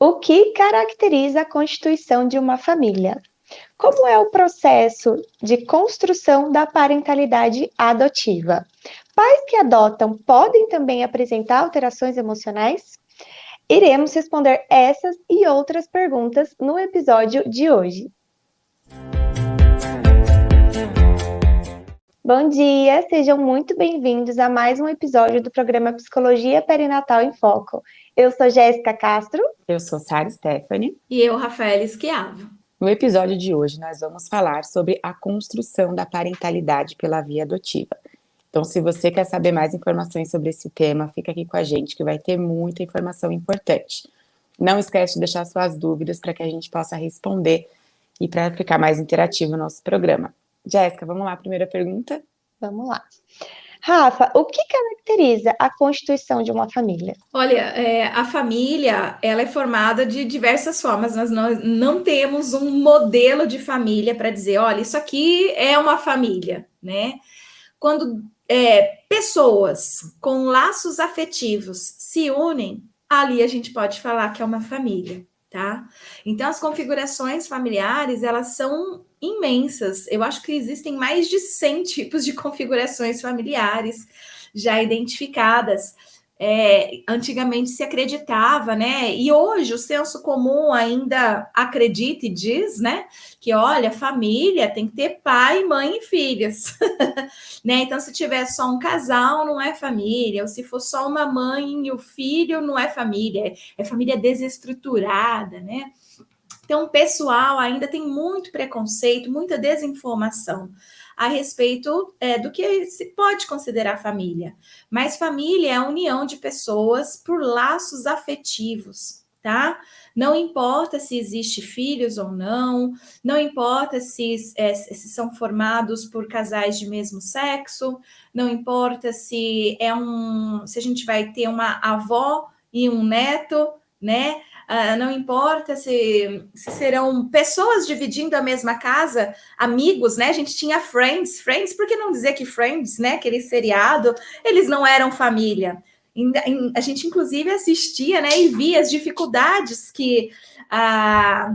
O que caracteriza a constituição de uma família? Como é o processo de construção da parentalidade adotiva? Pais que adotam podem também apresentar alterações emocionais? Iremos responder essas e outras perguntas no episódio de hoje. Bom dia, sejam muito bem-vindos a mais um episódio do programa Psicologia Perinatal em Foco. Eu sou Jéssica Castro. Eu sou Sara Stephanie. E eu, Rafaela Schiavo. No episódio de hoje, nós vamos falar sobre a construção da parentalidade pela via adotiva. Então, se você quer saber mais informações sobre esse tema, fica aqui com a gente, que vai ter muita informação importante. Não esquece de deixar suas dúvidas para que a gente possa responder e para ficar mais interativo no nosso programa. Jéssica, vamos lá, primeira pergunta? Vamos lá. Rafa, o que caracteriza a constituição de uma família? Olha, a família, ela é formada de diversas formas. Nós não temos um modelo de família para dizer, olha, isso aqui é uma família, né? Quando pessoas com laços afetivos se unem, ali a gente pode falar que é uma família, tá? Então, as configurações familiares, elas são imensas. Eu acho que existem mais de 100 tipos de configurações familiares já identificadas. Antigamente se acreditava, né? E hoje o senso comum ainda acredita e diz, né? Que, olha, família tem que ter pai, mãe e filhos. Né? Então, se tiver só um casal, não é família. Ou se for só uma mãe e o filho, não é família. É família desestruturada, né? Então, o pessoal ainda tem muito preconceito, muita desinformação a respeito do que se pode considerar família. Mas família é a união de pessoas por laços afetivos, tá? Não importa se existe filhos ou não, não importa se são formados por casais de mesmo sexo, não importa se se a gente vai ter uma avó e um neto, né? Não importa se serão pessoas dividindo a mesma casa, amigos, né? A gente tinha Friends, por que não dizer que Friends, né? Aquele seriado, eles não eram família. A gente, inclusive, assistia, né? E via as dificuldades que a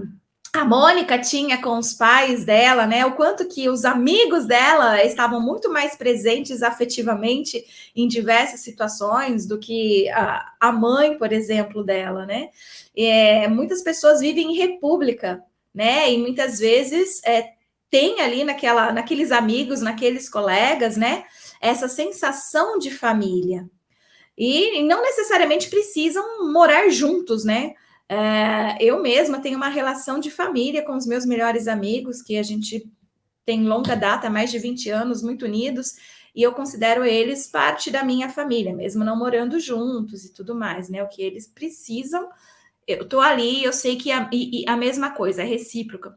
Mônica tinha com os pais dela, né? O quanto que os amigos dela estavam muito mais presentes afetivamente em diversas situações do que a mãe, por exemplo, dela, né? Muitas pessoas vivem em república, né? E muitas vezes tem ali naqueles amigos, naqueles colegas, né? Essa sensação de família. E não necessariamente precisam morar juntos, né? Eu mesma tenho uma relação de família com os meus melhores amigos, que a gente tem longa data, mais de 20 anos, muito unidos, e eu considero eles parte da minha família, mesmo não morando juntos e tudo mais, né? O que eles precisam, eu tô ali, eu sei que a mesma coisa, é recíproca.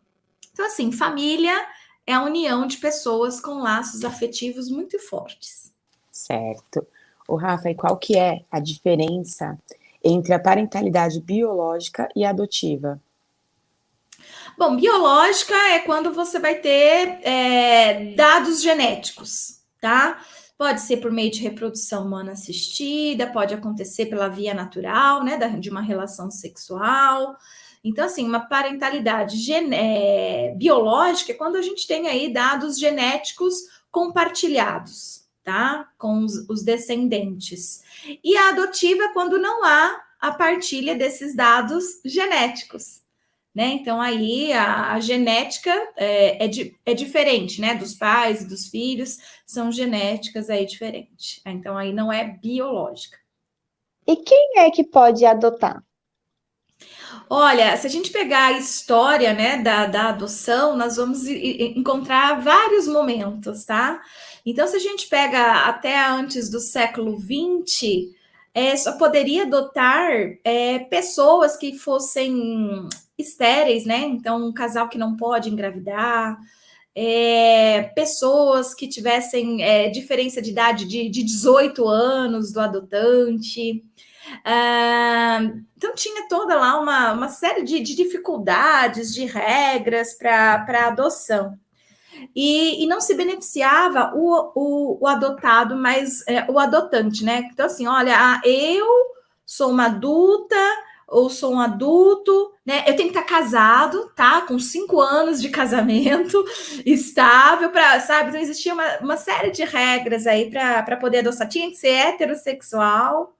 Então, assim, família é a união de pessoas com laços afetivos muito fortes. Certo. O Rafa, e qual que é a diferença entre a parentalidade biológica e adotiva? Bom, biológica é quando você vai ter dados genéticos, tá? Pode ser por meio de reprodução humana assistida, pode acontecer pela via natural, né, de uma relação sexual. Então, assim, uma parentalidade biológica é quando a gente tem aí dados genéticos compartilhados, tá? Com os descendentes. E a adotiva é quando não há a partilha desses dados genéticos. Né? Então, aí a genética é diferente, né? Dos pais e dos filhos, são genéticas aí diferentes. Então, aí não é biológica. E quem é que pode adotar? Olha, se a gente pegar a história, né, da adoção, nós vamos encontrar vários momentos, tá? Então, se a gente pega até antes do século XX, só poderia adotar pessoas que fossem estéreis, né? Então, um casal que não pode engravidar, pessoas que tivessem diferença de idade de 18 anos do adotante. Então, tinha toda lá uma série de dificuldades, de regras para adoção. E não se beneficiava o adotado, mas o adotante, né? Então, assim, olha, eu sou uma adulta, ou sou um adulto, né? Eu tenho que estar casado, tá? Com 5 anos de casamento, estável, para, sabe? Então existia uma série de regras aí para poder adoçar. Tinha que ser heterossexual,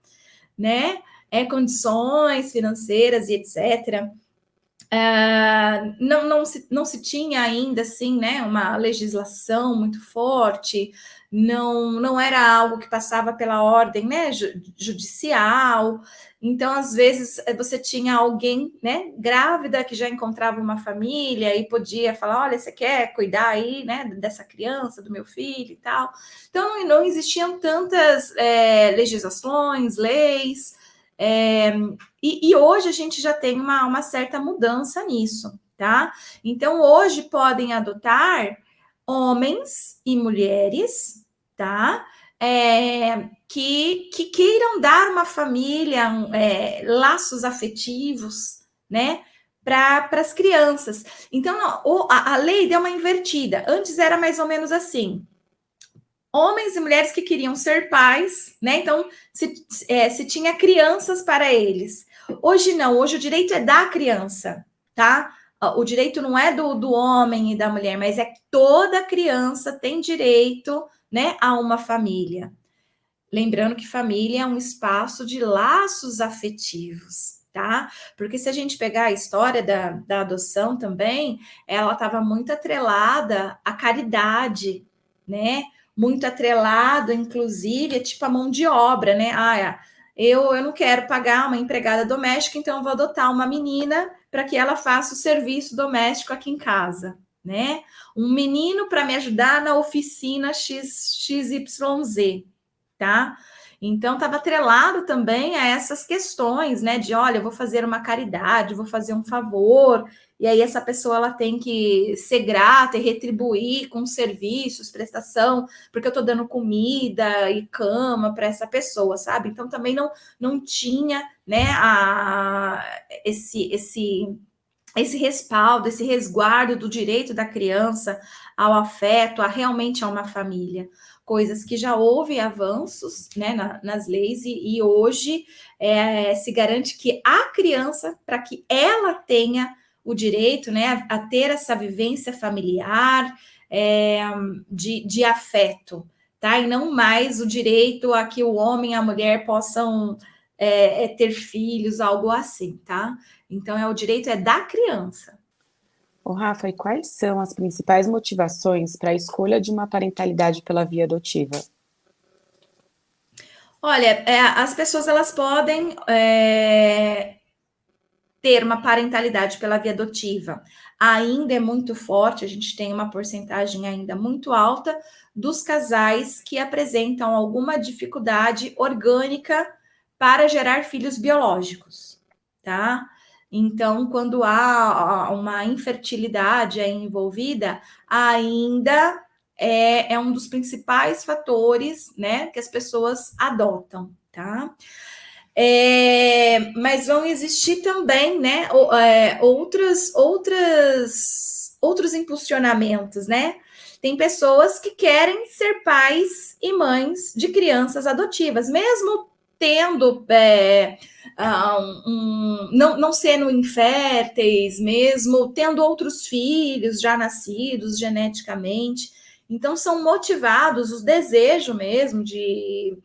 né? Condições financeiras e etc. Não se tinha ainda assim, né, uma legislação muito forte, não era algo que passava pela ordem, né, judicial. Então, às vezes, você tinha alguém, né, grávida que já encontrava uma família e podia falar, olha, você quer cuidar aí, né, dessa criança, do meu filho e tal. Então, não existiam tantas legislações, leis, e hoje a gente já tem uma certa mudança nisso, tá? Então, hoje podem adotar homens e mulheres, tá? Que queiram dar uma família, laços afetivos, né? Para as crianças. Então, a lei deu uma invertida. Antes era mais ou menos assim: homens e mulheres que queriam ser pais, né? Então, se tinha crianças para eles. Hoje não, hoje o direito é da criança, tá? O direito não é do homem e da mulher, mas é que toda criança tem direito, né, a uma família. Lembrando que família é um espaço de laços afetivos, tá? Porque se a gente pegar a história da adoção também, ela estava muito atrelada à caridade, né? Muito atrelado, inclusive, tipo a mão de obra, né? Eu não quero pagar uma empregada doméstica, então eu vou adotar uma menina para que ela faça o serviço doméstico aqui em casa, né? Um menino para me ajudar na oficina XYZ, tá? Então, estava atrelado também a essas questões, né? De, olha, eu vou fazer uma caridade, vou fazer um favor, e aí essa pessoa ela tem que ser grata e retribuir com serviços, prestação, porque eu estou dando comida e cama para essa pessoa, sabe? Então, também não tinha, né, esse respaldo, esse resguardo do direito da criança ao afeto, a realmente a uma família. Coisas que já houve avanços, né, nas leis, e hoje se garante que a criança, para que ela tenha o direito, né, a ter essa vivência familiar, de afeto, tá? E não mais o direito a que o homem e a mulher possam ter filhos, algo assim, tá? Então, o direito é da criança. Ô, Rafa, e quais são as principais motivações para a escolha de uma parentalidade pela via adotiva? Olha, as pessoas elas podem ter uma parentalidade pela via adotiva. Ainda é muito forte, a gente tem uma porcentagem ainda muito alta dos casais que apresentam alguma dificuldade orgânica para gerar filhos biológicos, tá? Então, quando há uma infertilidade aí envolvida, ainda é um dos principais fatores, né, que as pessoas adotam, tá? Mas vão existir também, né, outros impulsionamentos, né? Tem pessoas que querem ser pais e mães de crianças adotivas, mesmo tendo não sendo inférteis, mesmo tendo outros filhos já nascidos geneticamente. Então, são motivados os desejos mesmo de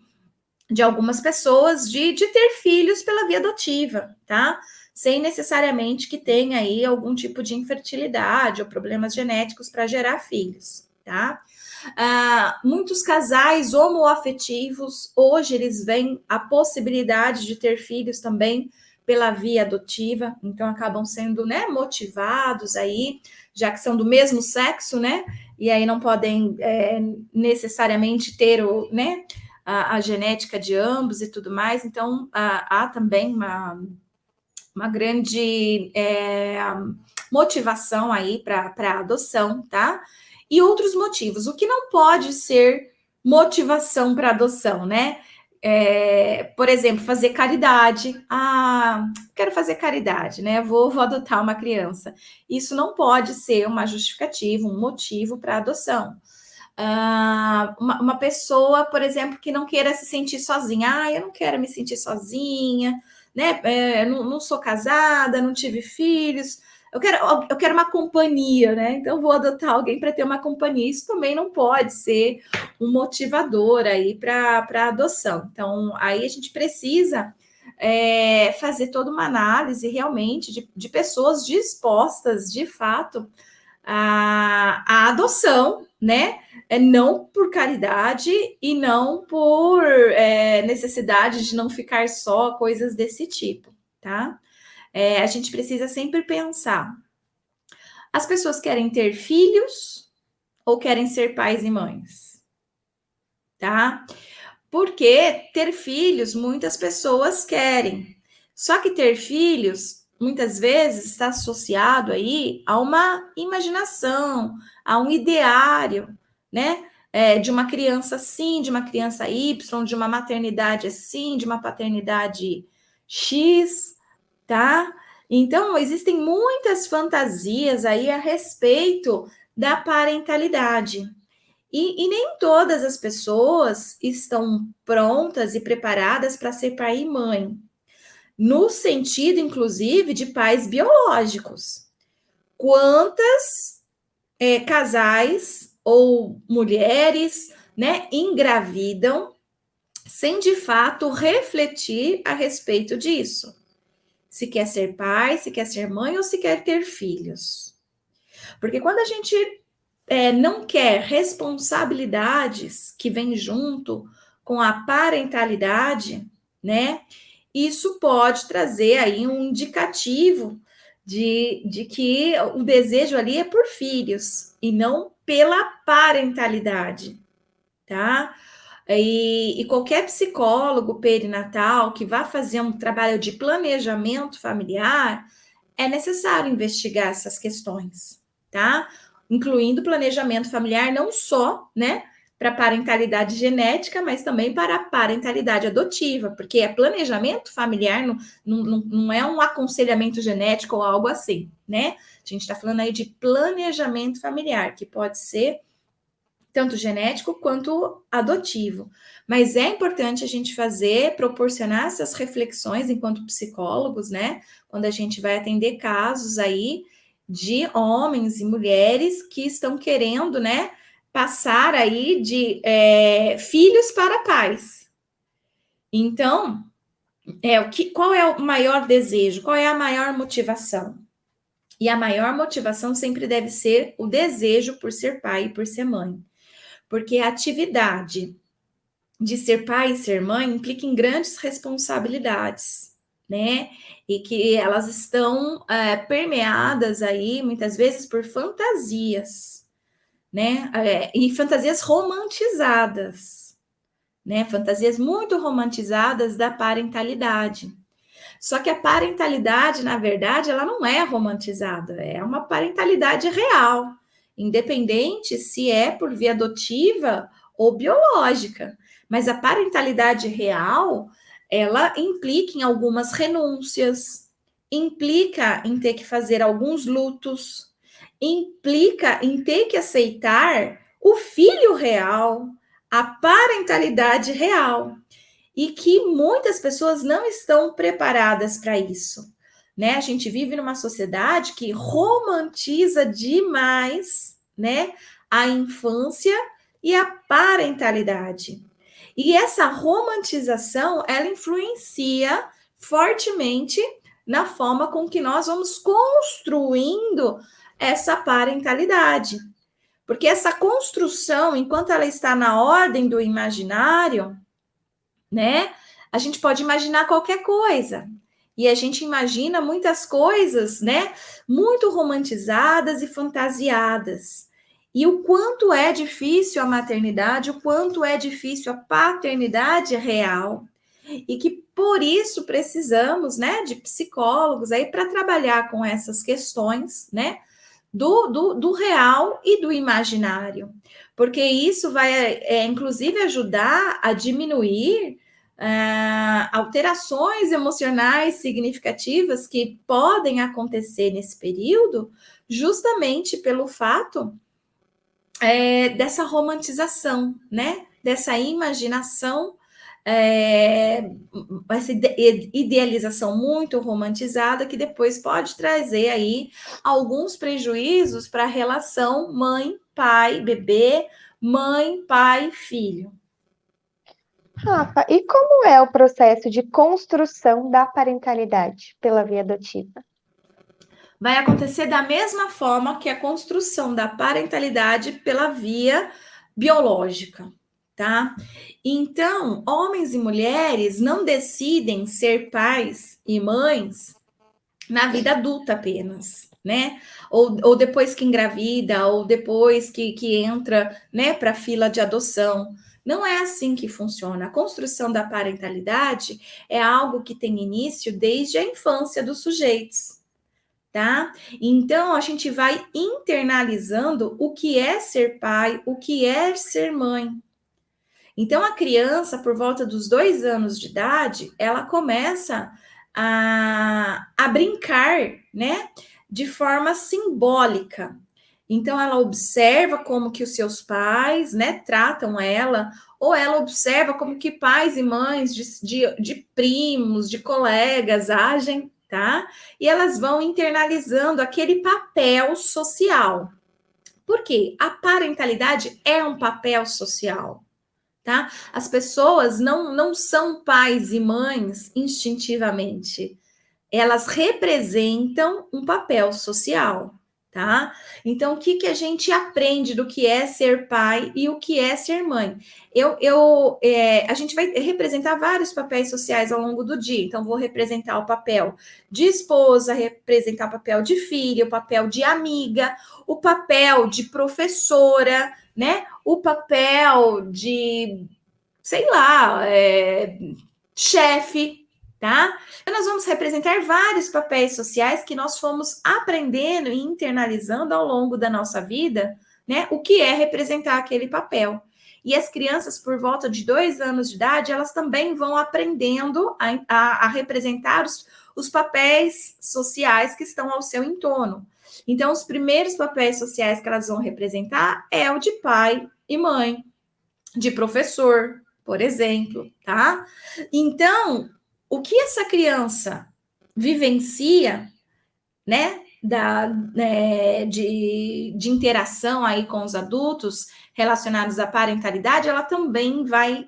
algumas pessoas de ter filhos pela via adotiva, tá? Sem necessariamente que tenha aí algum tipo de infertilidade ou problemas genéticos para gerar filhos, tá? Muitos casais homoafetivos, hoje eles veem a possibilidade de ter filhos também pela via adotiva, então acabam sendo, né, motivados aí, já que são do mesmo sexo, né? E aí não podem necessariamente ter né, a genética de ambos e tudo mais, então há também uma grande motivação aí para a adoção, tá? E outros motivos. O que não pode ser motivação para adoção, né? Por exemplo, fazer caridade. Quero fazer caridade, né? Vou adotar uma criança. Isso não pode ser uma justificativa, um motivo para adoção. Uma pessoa, por exemplo, que não queira se sentir sozinha. Eu não quero me sentir sozinha, né? Não sou casada, não tive filhos, eu quero uma companhia, né? Então vou adotar alguém para ter uma companhia. Isso também não pode ser um motivador aí para adoção. Então, aí a gente precisa fazer toda uma análise realmente de pessoas dispostas, de fato, à adoção, né? Não por caridade e não por necessidade de não ficar só, coisas desse tipo, tá? A gente precisa sempre pensar: as pessoas querem ter filhos ou querem ser pais e mães? Tá? Porque ter filhos, muitas pessoas querem. Só que ter filhos, muitas vezes, está associado aí a uma imaginação, a um ideário, né? De uma criança assim, de uma criança Y, de uma maternidade assim, de uma paternidade X, tá? Então, existem muitas fantasias aí a respeito da parentalidade. E nem todas as pessoas estão prontas e preparadas para ser pai e mãe, no sentido, inclusive, de pais biológicos. Quantas casais ou mulheres, né, engravidam sem de fato refletir a respeito disso? Se quer ser pai, se quer ser mãe ou se quer ter filhos. Porque quando a gente não quer responsabilidades que vêm junto com a parentalidade, né? Isso pode trazer aí um indicativo de que o desejo ali é por filhos e não pela parentalidade, tá? E qualquer psicólogo perinatal que vá fazer um trabalho de planejamento familiar, é necessário investigar essas questões, tá? Incluindo planejamento familiar não só, né, para parentalidade genética, mas também para a parentalidade adotiva, porque planejamento familiar não é um aconselhamento genético ou algo assim, né? A gente está falando aí de planejamento familiar, que pode ser tanto genético quanto adotivo. Mas é importante a gente proporcionar essas reflexões enquanto psicólogos, né? Quando a gente vai atender casos aí de homens e mulheres que estão querendo, né, passar aí de filhos para pais. Então, qual é o maior desejo? Qual é a maior motivação? E a maior motivação sempre deve ser o desejo por ser pai e por ser mãe. Porque a atividade de ser pai e ser mãe implica em grandes responsabilidades, né? E que elas estão permeadas aí, muitas vezes, por fantasias, né? E fantasias romantizadas, né? Fantasias muito romantizadas da parentalidade. Só que a parentalidade, na verdade, ela não é romantizada, é uma parentalidade real, independente se é por via adotiva ou biológica. Mas a parentalidade real, ela implica em algumas renúncias, implica em ter que fazer alguns lutos, implica em ter que aceitar o filho real, a parentalidade real. E que muitas pessoas não estão preparadas para isso, né? A gente vive numa sociedade que romantiza demais, né, a infância e a parentalidade. E essa romantização, ela influencia fortemente na forma com que nós vamos construindo essa parentalidade. Porque essa construção, enquanto ela está na ordem do imaginário, né? A gente pode imaginar qualquer coisa. E a gente imagina muitas coisas, né? Muito romantizadas e fantasiadas. E o quanto é difícil a maternidade, o quanto é difícil a paternidade real. E que por isso precisamos, né, de psicólogos aí para trabalhar com essas questões, né? Do real e do imaginário. Porque isso vai, inclusive, ajudar a diminuir alterações emocionais significativas que podem acontecer nesse período, justamente pelo fato dessa romantização, né? Dessa imaginação essa idealização muito romantizada que depois pode trazer aí alguns prejuízos para a relação mãe, pai, bebê, mãe, pai, filho. Rafa, e como é o processo de construção da parentalidade pela via adotiva? Vai acontecer da mesma forma que a construção da parentalidade pela via biológica, tá? Então, homens e mulheres não decidem ser pais e mães na vida adulta apenas, né? Ou depois que engravida, ou depois que entra, né, para a fila de adoção. Não é assim que funciona. A construção da parentalidade é algo que tem início desde a infância dos sujeitos, tá? Então a gente vai internalizando o que é ser pai, o que é ser mãe. Então a criança, por volta dos 2 anos de idade, ela começa a brincar, né? De forma simbólica. Então ela observa como que os seus pais, né, tratam ela, ou ela observa como que pais e mães de primos, de colegas agem, tá? E elas vão internalizando aquele papel social. Por quê? A parentalidade é um papel social, tá? As pessoas não são pais e mães instintivamente. Elas representam um papel social, tá? Então, o que a gente aprende do que é ser pai e o que é ser mãe? A gente vai representar vários papéis sociais ao longo do dia. Então, vou representar o papel de esposa, representar o papel de filha, o papel de amiga, o papel de professora, né? O papel de, sei lá, chefe, tá? Então, nós vamos representar vários papéis sociais que nós fomos aprendendo e internalizando ao longo da nossa vida, né? O que é representar aquele papel. E as crianças, por volta de 2 anos de idade, elas também vão aprendendo a representar os papéis sociais que estão ao seu entorno. Então, os primeiros papéis sociais que elas vão representar é o de pai e mãe, de professor, por exemplo, tá? Então, o que essa criança vivencia, né, de interação aí com os adultos relacionados à parentalidade, ela também vai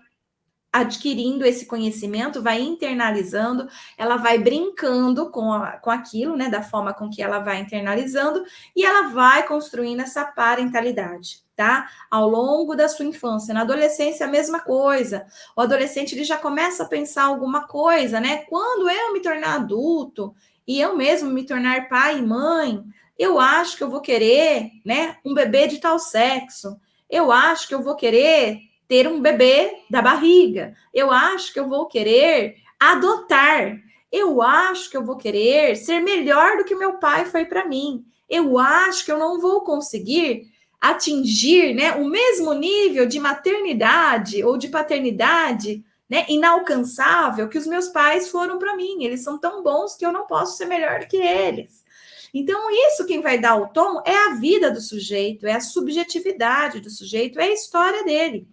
adquirindo esse conhecimento, vai internalizando, ela vai brincando com aquilo, né, da forma com que ela vai internalizando, e ela vai construindo essa parentalidade, tá? Ao longo da sua infância. Na adolescência, a mesma coisa. O adolescente, ele já começa a pensar alguma coisa, né? Quando eu me tornar adulto, e eu mesmo me tornar pai e mãe, eu acho que eu vou querer, né, um bebê de tal sexo. Eu acho que eu vou querer ter um bebê da barriga. Eu acho que eu vou querer adotar. Eu acho que eu vou querer ser melhor do que meu pai foi para mim. Eu acho que eu não vou conseguir atingir, né, o mesmo nível de maternidade ou de paternidade, né, inalcançável que os meus pais foram para mim. Eles são tão bons que eu não posso ser melhor do que eles. Então, isso quem vai dar o tom é a vida do sujeito, é a subjetividade do sujeito, é a história dele.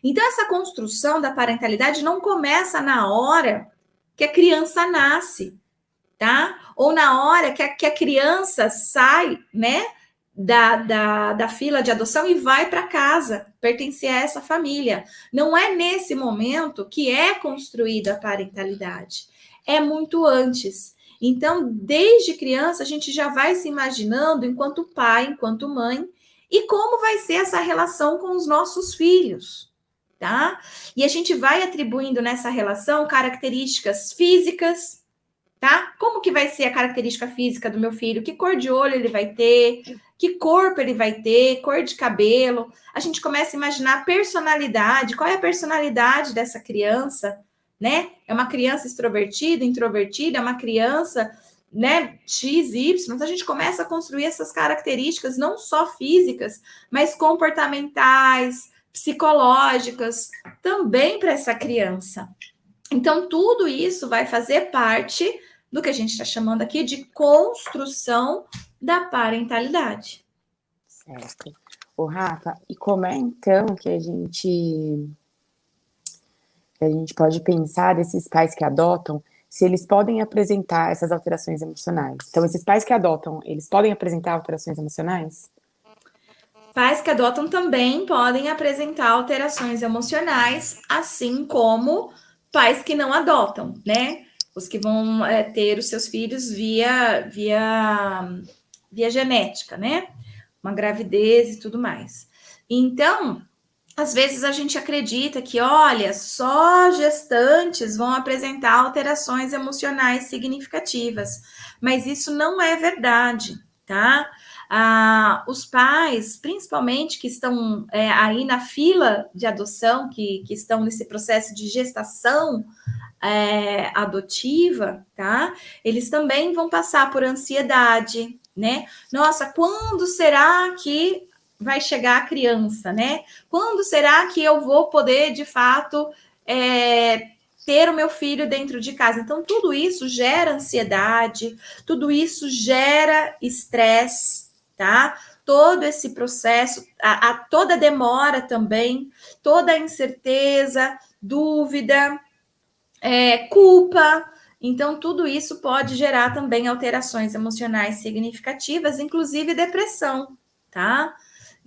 Então, essa construção da parentalidade não começa na hora que a criança nasce, tá? Ou na hora que a criança sai, né, da fila de adoção e vai para casa, pertencer a essa família. Não é nesse momento que é construída a parentalidade, é muito antes. Então, desde criança, a gente já vai se imaginando enquanto pai, enquanto mãe, e como vai ser essa relação com os nossos filhos, tá? E a gente vai atribuindo nessa relação características físicas, tá? Como que vai ser a característica física do meu filho? Que cor de olho ele vai ter? Que corpo ele vai ter? Cor de cabelo? A gente começa a imaginar a personalidade. Qual é a personalidade dessa criança, né? É uma criança extrovertida, introvertida? É uma criança, né, X, Y? Então a gente começa a construir essas características não só físicas, mas comportamentais, psicológicas, também para essa criança. Então, tudo isso vai fazer parte do que a gente está chamando aqui de construção da parentalidade. Certo. Ô, Rafa, e como é então que a gente a gente pode pensar desses pais que adotam, se eles podem apresentar essas alterações emocionais. Então, esses pais que adotam, eles podem apresentar alterações emocionais? Pais que adotam também podem apresentar alterações emocionais, assim como pais que não adotam, né? Os que vão ter os seus filhos via genética, né? Uma gravidez e tudo mais. Então, às vezes a gente acredita que, olha, só gestantes vão apresentar alterações emocionais significativas, mas isso não é verdade, tá? Os pais, principalmente que estão aí na fila de adoção, que estão nesse processo de gestação adotiva, tá? Eles também vão passar por ansiedade, né? Nossa, quando será que vai chegar a criança, né? Quando será que eu vou poder, de fato, ter o meu filho dentro de casa? Então, tudo isso gera ansiedade, tudo isso gera estresse, tá? Todo esse processo, toda a demora também, toda a incerteza, dúvida, culpa. Então, tudo isso pode gerar também alterações emocionais significativas, inclusive depressão, tá?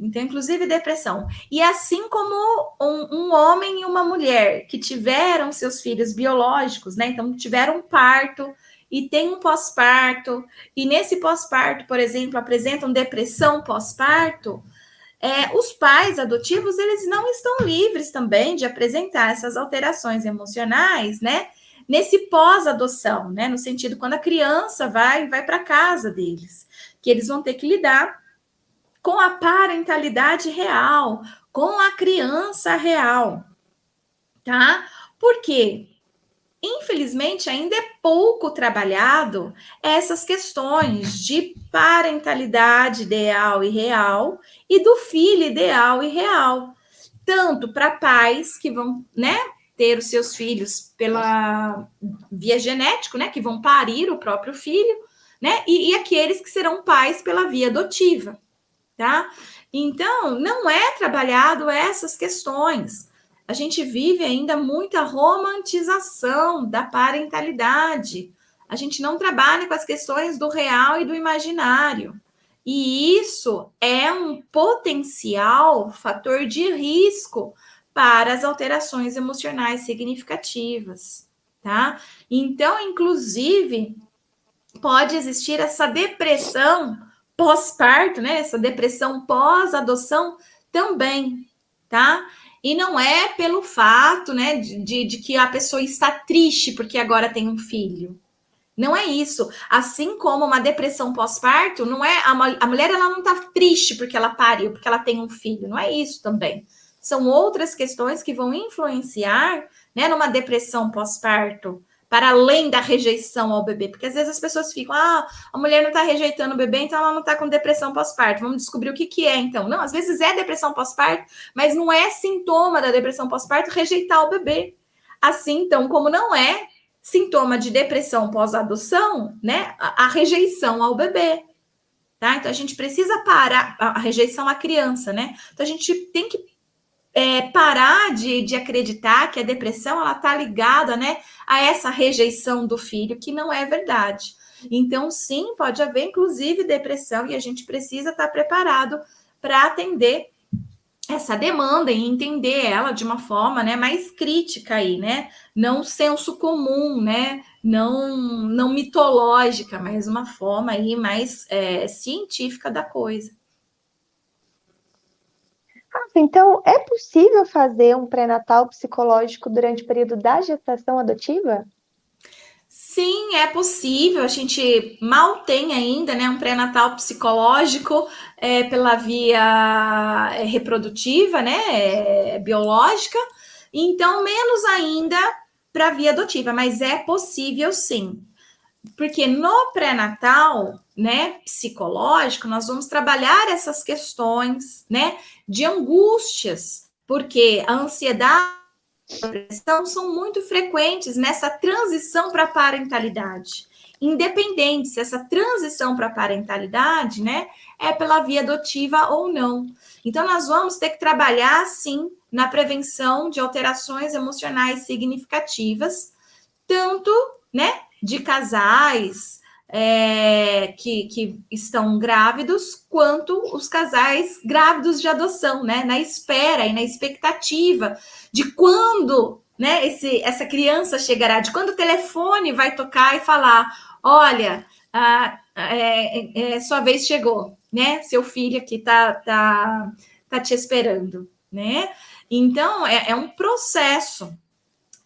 Então, inclusive depressão. E assim como um homem e uma mulher que tiveram seus filhos biológicos, né? Então, tiveram um parto e tem um pós-parto, e nesse pós-parto, por exemplo, apresentam depressão pós-parto, os pais adotivos, eles não estão livres também de apresentar essas alterações emocionais, né? Nesse pós-adoção, né? No sentido, quando a criança vai para casa deles, que eles vão ter que lidar com a parentalidade real, com a criança real, tá? Por quê? Infelizmente, ainda é pouco trabalhado essas questões de parentalidade ideal e real e do filho ideal e real. Tanto para pais que vão, né, ter os seus filhos pela via genética, né, que vão parir o próprio filho, né, e aqueles que serão pais pela via adotiva, tá? Então, não é trabalhado essas questões. A gente vive ainda muita romantização da parentalidade. A gente não trabalha com as questões do real e do imaginário. E isso é um potencial fator de risco para as alterações emocionais significativas, tá? Então, inclusive, pode existir essa depressão pós-parto, né? Essa depressão pós-adoção também, tá? E não é pelo fato, né, de que a pessoa está triste porque agora tem um filho. Não é isso. Assim como uma depressão pós-parto, não é a mulher ela não está triste porque ela pariu, porque ela tem um filho. Não é isso também. São outras questões que vão influenciar, né, numa depressão pós-parto, para além da rejeição ao bebê. Porque às vezes as pessoas ficam, a mulher não está rejeitando o bebê, então ela não está com depressão pós-parto. Vamos descobrir o que é, então. Não, às vezes é depressão pós-parto, mas não é sintoma da depressão pós-parto rejeitar o bebê. Assim, então, como não é sintoma de depressão pós-adoção, né, a rejeição ao bebê. Tá? Então, a gente precisa parar a rejeição à criança, né? Então, a gente tem que parar de acreditar que a depressão ela está ligada, né, a essa rejeição do filho, que não é verdade. Então, sim, pode haver, inclusive, depressão, e a gente precisa estar preparado para atender essa demanda e entender ela de uma forma, né, mais crítica aí, né? Não senso comum, né? Não mitológica, mas uma forma aí mais científica da coisa. Então, é possível fazer um pré-natal psicológico durante o período da gestação adotiva? Sim, é possível. A gente mal tem ainda, né, um pré-natal psicológico pela via reprodutiva, né, biológica. Então, menos ainda para a via adotiva, mas é possível sim. Porque no pré-natal, né, psicológico, nós vamos trabalhar essas questões, né, de angústias, porque a ansiedade e a depressão são muito frequentes nessa transição para a parentalidade. Independente se essa transição para a parentalidade, né, é pela via adotiva ou não. Então, nós vamos ter que trabalhar, sim, na prevenção de alterações emocionais significativas, tanto, né, de casais que estão grávidos, quanto os casais grávidos de adoção, né, na espera e na expectativa de quando, né, essa criança chegará, de quando o telefone vai tocar e falar, olha, sua vez chegou, né, seu filho aqui tá te esperando, né. Então, é um processo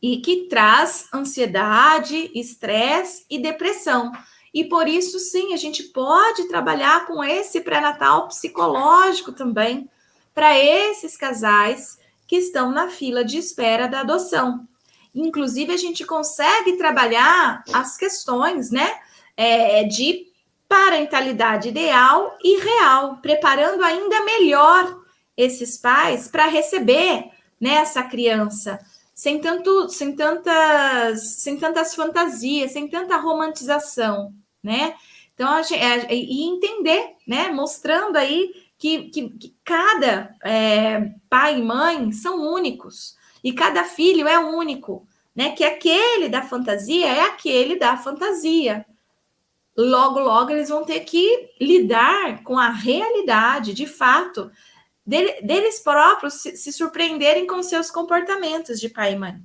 e que traz ansiedade, estresse e depressão. E por isso, sim, a gente pode trabalhar com esse pré-natal psicológico também para esses casais que estão na fila de espera da adoção. Inclusive, a gente consegue trabalhar as questões, né, de parentalidade ideal e real, preparando ainda melhor esses pais para receber, né, essa criança sem tantas fantasias, sem tanta romantização, né? Então, e entender, né? Mostrando aí que cada pai e mãe são únicos e cada filho é único, né? Que aquele da fantasia é aquele da fantasia. Logo, logo eles vão ter que lidar com a realidade, de fato, deles próprios se surpreenderem com seus comportamentos de pai e mãe.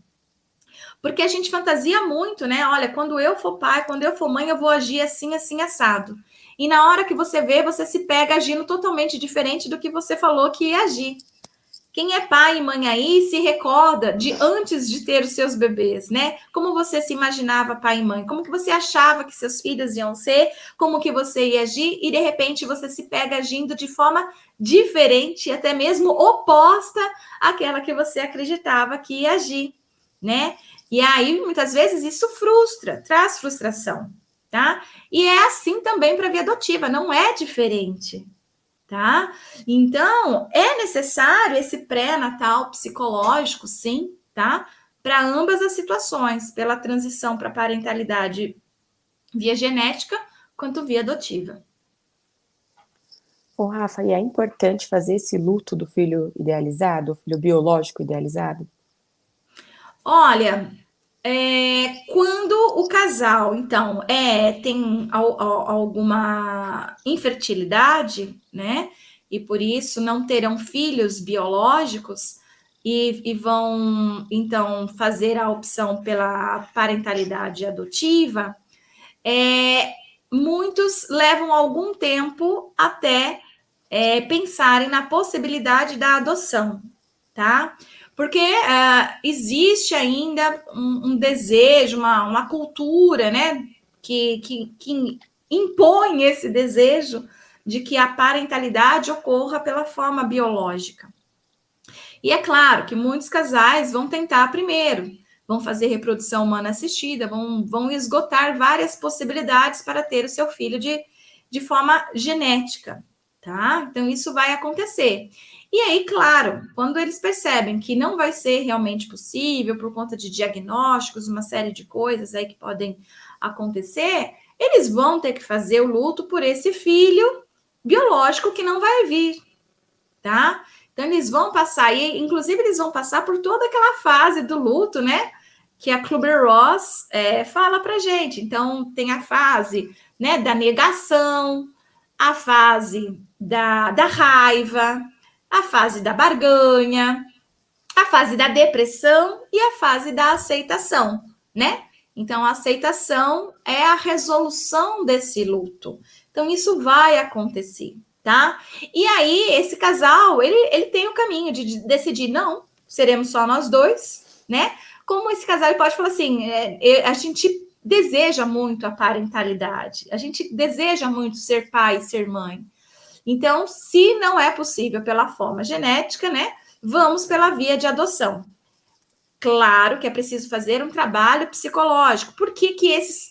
Porque a gente fantasia muito, né? Olha, quando eu for pai, quando eu for mãe, eu vou agir assim, assim, assado. E na hora que você vê, você se pega agindo totalmente diferente do que você falou que ia agir. Quem é pai e mãe aí se recorda de antes de ter os seus bebês, né? Como você se imaginava pai e mãe? Como que você achava que seus filhos iam ser? Como que você ia agir? E de repente você se pega agindo de forma diferente, até mesmo oposta àquela que você acreditava que ia agir, né? E aí, muitas vezes, isso frustra, traz frustração, tá? E é assim também para a via adotiva, não é diferente, tá? Então, é necessário esse pré-natal psicológico, sim, tá? Para ambas as situações, pela transição para parentalidade via genética, quanto via adotiva. Ô, Rafa, e é importante fazer esse luto do filho idealizado, o filho biológico idealizado? Olha, quando o casal, então, tem alguma infertilidade, né? E por isso não terão filhos biológicos e vão, então, fazer a opção pela parentalidade adotiva, muitos levam algum tempo até pensarem na possibilidade da adoção, tá? Porque existe ainda um desejo, uma cultura, né, que impõe esse desejo de que a parentalidade ocorra pela forma biológica. E é claro que muitos casais vão tentar primeiro, vão fazer reprodução humana assistida, vão esgotar várias possibilidades para ter o seu filho de forma genética, tá? Então, isso vai acontecer. E aí, claro, quando eles percebem que não vai ser realmente possível, por conta de diagnósticos, uma série de coisas aí que podem acontecer, eles vão ter que fazer o luto por esse filho biológico que não vai vir, tá? Então, eles vão passar, e inclusive eles vão passar por toda aquela fase do luto, né? Que a Kübler-Ross fala pra gente. Então, tem a fase, né, da negação, a fase da raiva, a fase da barganha, a fase da depressão e a fase da aceitação, né? Então, a aceitação é a resolução desse luto. Então, isso vai acontecer, tá? E aí, esse casal, ele tem o caminho de decidir, não, seremos só nós dois, né? Como esse casal ele pode falar assim, a gente deseja muito a parentalidade, a gente deseja muito ser pai e ser mãe. Então, se não é possível pela forma genética, né, vamos pela via de adoção. Claro que é preciso fazer um trabalho psicológico. Por que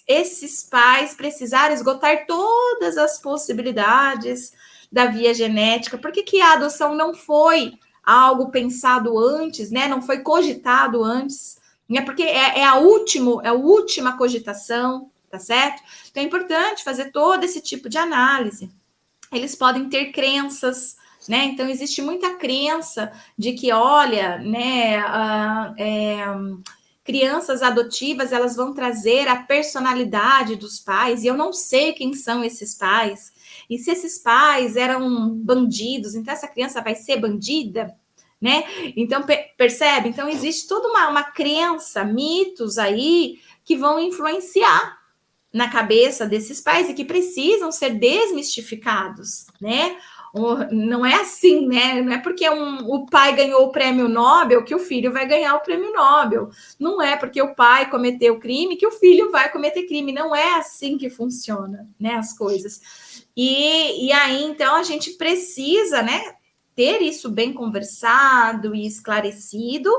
esses pais precisaram esgotar todas as possibilidades da via genética? Por que a adoção não foi algo pensado antes, né? Não foi cogitado antes? Né? Porque é a última cogitação, tá certo? Então é importante fazer todo esse tipo de análise. Eles podem ter crenças, né? Então, existe muita crença de que, olha, né, crianças adotivas, elas vão trazer a personalidade dos pais, e eu não sei quem são esses pais, e se esses pais eram bandidos, então essa criança vai ser bandida, né? Então, percebe? Então, existe toda uma crença, mitos aí, que vão influenciar na cabeça desses pais e que precisam ser desmistificados, né? Não é assim, né? Não é porque o pai ganhou o prêmio Nobel que o filho vai ganhar o prêmio Nobel. Não é porque o pai cometeu crime que o filho vai cometer crime. Não é assim que funciona, né? As coisas. E aí, então, a gente precisa, né? Ter isso bem conversado e esclarecido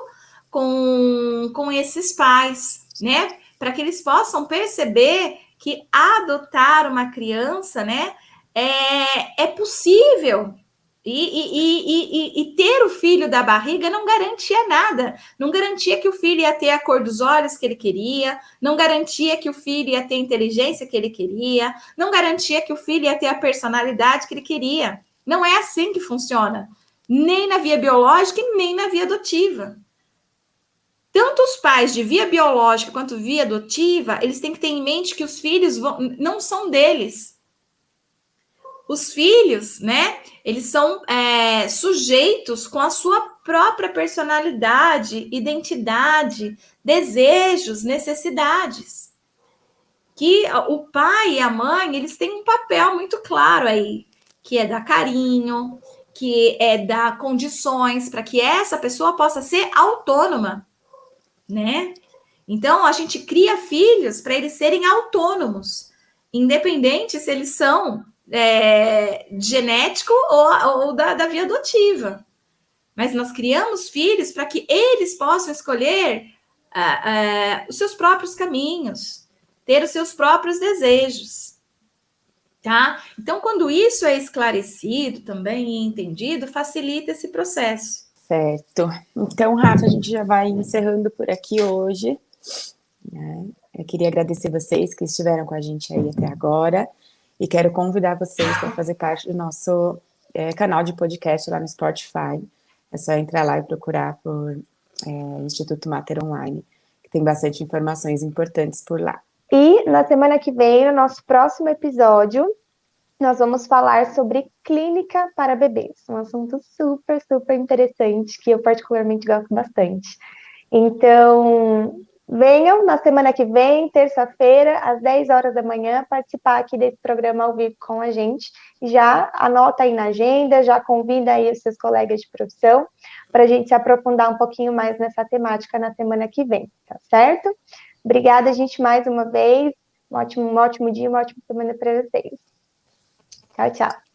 com esses pais, né? Para que eles possam perceber que adotar uma criança, né, é possível. E ter o filho da barriga não garantia nada. Não garantia que o filho ia ter a cor dos olhos que ele queria, não garantia que o filho ia ter a inteligência que ele queria, não garantia que o filho ia ter a personalidade que ele queria. Não é assim que funciona. Nem na via biológica e nem na via adotiva. Tanto os pais de via biológica quanto via adotiva, eles têm que ter em mente que os filhos não são deles. Os filhos, né, eles são sujeitos com a sua própria personalidade, identidade, desejos, necessidades. Que o pai e a mãe, eles têm um papel muito claro aí, que é dar carinho, que é dar condições para que essa pessoa possa ser autônoma, né? Então, a gente cria filhos para eles serem autônomos, independente se eles são genético ou da via adotiva. Mas nós criamos filhos para que eles possam escolher os seus próprios caminhos, ter os seus próprios desejos, tá? Então, quando isso é esclarecido também e entendido, facilita esse processo. Certo. Então, Rafa, a gente já vai encerrando por aqui hoje, né? Eu queria agradecer vocês que estiveram com a gente aí até agora e quero convidar vocês para fazer parte do nosso canal de podcast lá no Spotify. É só entrar lá e procurar por Instituto Mater Online, que tem bastante informações importantes por lá. E na semana que vem, no nosso próximo episódio, nós vamos falar sobre clínica para bebês. Um assunto super, super interessante, que eu particularmente gosto bastante. Então, venham na semana que vem, terça-feira, às 10 horas da manhã, participar aqui desse programa ao vivo com a gente. Já anota aí na agenda, já convida aí os seus colegas de profissão, para a gente se aprofundar um pouquinho mais nessa temática na semana que vem, tá certo? Obrigada, gente, mais uma vez. Um ótimo dia, uma ótima semana para vocês. Tchau, tchau.